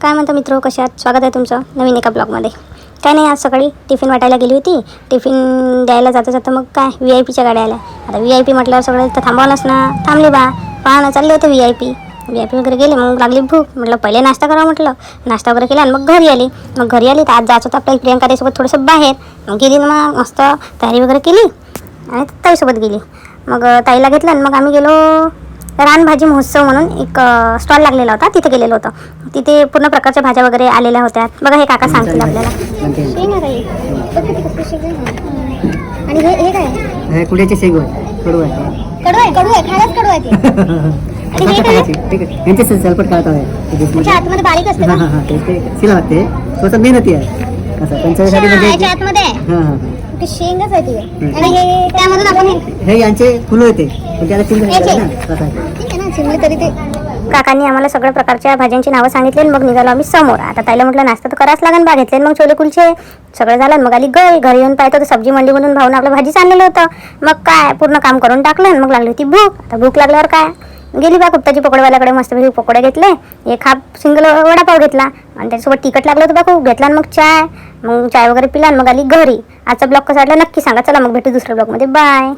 काय म्हणता मित्र, कशा आहात? स्वागत आहे तुमचं नवीन एका ब्लॉगमध्ये. काय नाही, आज सकाळी टिफिन वाटायला गेली होती. टिफिन द्यायला जाता मग काय VIP गाड्या आल्या. आता VIP म्हटल्यावर सगळे तर थांबवणच ना, थांबले बा पाहणं चालले होते VIP वगैरे गेले. मग लागली भूक, म्हटलं पहिले नाश्ता करा. म्हटलं नाश्ता वगैरे केला आणि मग घरी आली. तर आज जायचं होतं आपल्या प्रियंका ताईसोबत थोडंसं बाहेर. मग गेली ना, मग मस्त तयारी वगैरे केली आणि ताईसोबत गेली. मग ताईला घेतलं आणि मग आम्ही गेलो रानभाजी महोत्सव म्हणून एक स्टॉल लागलेला होता, तिथे गेलेलो होतो. तिथे पूर्ण प्रकारच्या भाज्या वगैरे आलेल्या होत्या. बघा हे काका सांगतील आपल्याला. आणि हे काय कुड्याचे शेंग कडू आहे. कडू आहे, कडू आहे, खायलाच कडू आहे ते. आणि हे काय ठीक आहे, यांचे सलपट काढतो आहे. आतमध्ये बारीक असते ना, ते शिला लागते, थोडंसं मेहनती आहे असं त्यांच्यासाठी. म्हणजे आतमध्ये शेंगच आहे ती. आणि हे त्यामधून आपण हे यांचे फुलं येते, पण त्याला ठीक आहे ना, चिमले तरी ते. काकांनी आम्हाला सगळ्या प्रकारच्या भाज्यांची नावं सांगितली. मग निघालो आम्ही समोर. आता ताईला म्हटलं नाश्ता तर करायच लागेल बा. घेतले मग छोले कुलचे सगळं झालं. मग आली घरी येऊन पाहतो तर सब्जी मंडीमधून भाऊन आपलं भाजीच आणलेलं होतं. मग काय पूर्ण काम करून टाकलं. मग लागली होती भूक. आता भूक लागल्यावर काय गेली बा कुट्टाची पकोडेवाल्याकडे. मस्तपैकी पकोडे घेतले, एक हाफ सिंगल वडापाव घेतला आणि त्याच्यासोबत तिखट लागलं होतं बा खूप. घेतला आणि मग चाय वगैरे पिला आणि मग आली घरी. आजचा ब्लॉग कसा वाटला नक्की सांगा. चला मग भेटू दुसऱ्या ब्लॉगमध्ये. बाय.